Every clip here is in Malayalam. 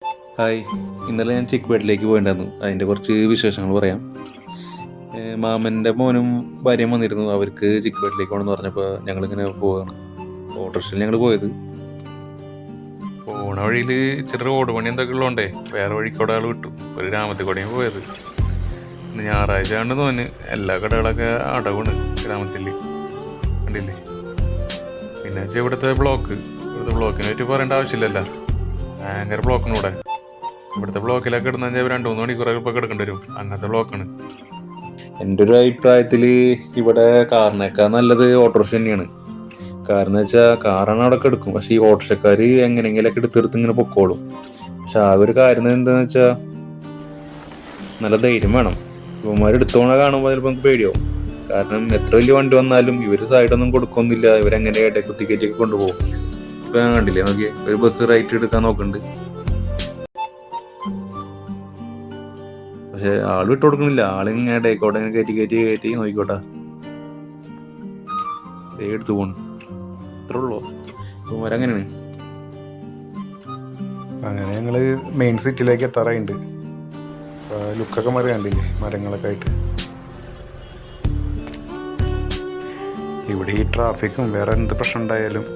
ഹായ്, ഇന്നലെ ഞാൻ ചിക്ക്പേട്ടിലേക്ക് പോയിട്ടുണ്ടായിരുന്നു. അതിൻ്റെ കുറച്ച് വിശേഷങ്ങൾ പറയാം. മാമൻ്റെ മോനും ഭാര്യയും വന്നിരുന്നു. അവർക്ക് ചിക്ക്പേട്ടിലേക്ക് പോകണമെന്ന് പറഞ്ഞപ്പോൾ ഞങ്ങളിങ്ങനെ പോവുകയാണ്. ഓട്ടോറിക്ഷയിൽ ഞങ്ങൾ പോയത്. പോണ വഴിയിൽ ഇച്ചിരി റോഡ് പണി എന്തൊക്കെ ഉള്ളതുകൊണ്ടേ വേറെ വഴിക്കൂടെ ആൾ വിട്ടു. ഒരു ഗ്രാമത്തിൽ കൂടെയാണ് പോയത്. ഇന്ന് ഞായറാഴ്ച ആണെന്ന് തോന്നി. എല്ലാ കടകളൊക്കെ അടവാണ് ഗ്രാമത്തിൽ, കണ്ടില്ലേ. പിന്നെ വെച്ചാൽ ഇവിടുത്തെ ബ്ലോക്കിനെ പറ്റി പറയേണ്ട ആവശ്യമില്ലല്ലോ. ഭയങ്കര ബ്ലോക്കിനൂടെ ഇവിടുത്തെ ബ്ലോക്കിലൊക്കെ ഇടുന്ന 2-3 മണിക്കൂറൊക്കെ ഇപ്പോൾ കിടക്കേണ്ടി വരും. അങ്ങനത്തെ ബ്ലോക്കാണ്. എൻ്റെ ഒരു അഭിപ്രായത്തിൽ ഇവിടെ കാറിനേക്കാൾ നല്ലത് ഓട്ടോറിക്ഷ തന്നെയാണ്. കാരണം എന്ന് വെച്ചാൽ കാറാണ് അവിടെ എടുക്കും, പക്ഷേ ഈ ഓട്ടോറിക്ഷക്കാർ എങ്ങനെയെങ്കിലൊക്കെ എടുത്തെടുത്ത് ഇങ്ങനെ പൊക്കോളും. പക്ഷെ ആ ഒരു കാര്യം എന്താണെന്ന് വെച്ചാൽ നല്ല ധൈര്യം വേണം. ഇവന്മാർ എടുത്തോണ കാണുമ്പോൾ ചിലപ്പോൾ നമുക്ക് പേടിയാവും. കാരണം എത്ര വലിയ വണ്ടി വന്നാലും ഇവർ സൈഡൊന്നും കൊടുക്കൊന്നുമില്ല. ഇവരെങ്ങനെ ഇടയിൽ കുത്തിക്കയറ്റിയൊക്കെ കൊണ്ടുപോകും. ഇപ്പം ഞാൻ കണ്ടില്ലേ, നോക്കിയേ, ഒരു ബസ് റൈറ്റ് എടുക്കാൻ നോക്കുന്നുണ്ട്, പക്ഷെ ആള് വിട്ടു കൊടുക്കണില്ല. ആളിങ്ങനെ ഇടയ്ക്കോട്ടെ ഇങ്ങനെ കയറ്റി നോക്കിക്കോട്ടെ, എടുത്തു പോണ്. അത്രേ ഉള്ളൂ. ഇവരങ്ങനെയാണ്. അങ്ങനെ ഞങ്ങൾ മെയിൻ സിറ്റിയിലേക്ക് എത്താറായിട്ടുണ്ട്. ലുക്കൊക്കെ മാറി കണ്ടില്ലേ, മരങ്ങളൊക്കെ ആയിട്ട്. ഇവിടെ ഈ ട്രാഫിക്കും വേറെ എന്ത് പ്രശ്നം ഉണ്ടായാലും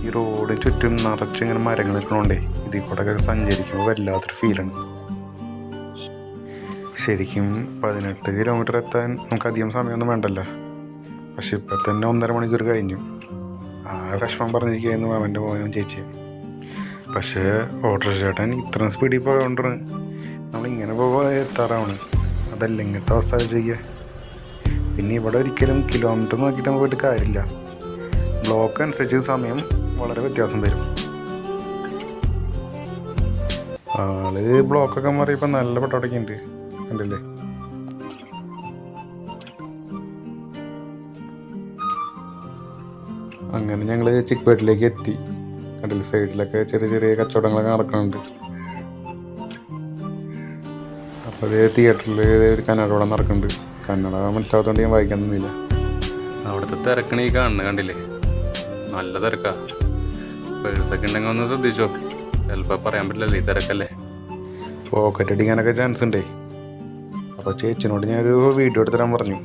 ഈ റോഡിന് ചുറ്റും നിറച്ചിങ്ങനെ മരങ്ങൾ നിൽക്കണോണ്ടേ ഇതിൽ കൂടെ ഒക്കെ സഞ്ചരിക്കുമ്പോൾ വല്ലാത്തൊരു ഫീലാണ്. ശരിക്കും 18 കിലോമീറ്റർ എത്താൻ നമുക്ക് അധികം സമയമൊന്നും വേണ്ടല്ലോ. പക്ഷെ ഇപ്പം തന്നെ 1.5 മണിക്കൂർ കഴിഞ്ഞു. ആ വിഷമം പറഞ്ഞിരിക്കുകയായിരുന്നു അവൻ്റെ മോനും ചേച്ചിയും. പക്ഷേ ഓട്ടോറിക്ഷ ചേട്ടൻ ഇത്രയും സ്പീഡിൽ പോയതുകൊണ്ട് നമ്മളിങ്ങനെ പോകാൻ എത്താറാണ്. അതല്ല ഇങ്ങനത്തെ അവസ്ഥ ആലോചിക്കുക. പിന്നെ ഇവിടെ ഒരിക്കലും കിലോമീറ്റർ നോക്കിയിട്ട് നമുക്ക് പോയിട്ട് കാര്യമില്ല. ബ്ലോക്ക് അനുസരിച്ച് സമയം വളരെ വ്യത്യാസം വരും. ആള് ബ്ലോക്കൊക്കെ മാറിയപ്പോൾ നല്ല പട്ടോടൊക്കെയുണ്ട്, കണ്ടില്ലേ. അങ്ങനെ ഞങ്ങൾ ചിക്ക്പേട്ടിലേക്ക് എത്തി. കണ്ടില്ലേ, സൈഡിലൊക്കെ ചെറിയ ചെറിയ കച്ചവടങ്ങളൊക്കെ നടക്കുന്നുണ്ട്. അപ്പോൾ അതേ തിയേറ്ററിൽ ഒരു കന്നഡ നടക്കുന്നുണ്ട്. കന്നഡ മനസ്സിലാവാത്തതുകൊണ്ട് ഞാൻ വായിക്കാൻ തന്നില്ല. അവിടുത്തെ തിരക്കണീ കാണുന്നത് കണ്ടില്ലേ, നല്ല തിരക്കാ. പേഴ്സൊക്കെ ഉണ്ടെങ്കിൽ ഒന്ന് ശ്രദ്ധിച്ചോ, ചിലപ്പോൾ പറയാൻ പറ്റില്ലല്ലേ, ഈ തിരക്കല്ലേ. പോക്കറ്റ് അടിക്കാനൊക്കെ ചാൻസ് ഉണ്ടേ. അപ്പോൾ ചേച്ചിനോട് ഞാനൊരു വീഡിയോ എടുത്ത് തരാൻ പറഞ്ഞു.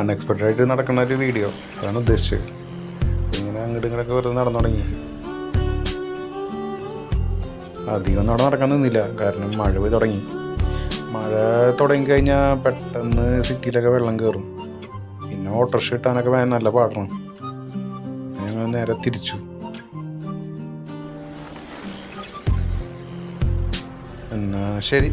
അൺഎക്സ്പെക്റ്റഡ് ആയിട്ട് നടക്കുന്ന ഒരു വീഡിയോ, അതാണ് ഉദ്ദേശിച്ചത്. ഇങ്ങനെ ഇങ്ങോട്ടൊക്കെ വെറുതെ നടന്നു തുടങ്ങി. അധികം നടക്കാൻ നിന്നില്ല, കാരണം മഴ പോയി തുടങ്ങി. മഴ തുടങ്ങിക്കഴിഞ്ഞാൽ പെട്ടെന്ന് സിറ്റിയിലൊക്കെ വെള്ളം കയറും. പിന്നെ ഓട്ടോറിക്ഷ കിട്ടാനൊക്കെ നല്ല പാടാണ്. ഞങ്ങൾ നേരെ തിരിച്ചു. എന്നാ ശരി.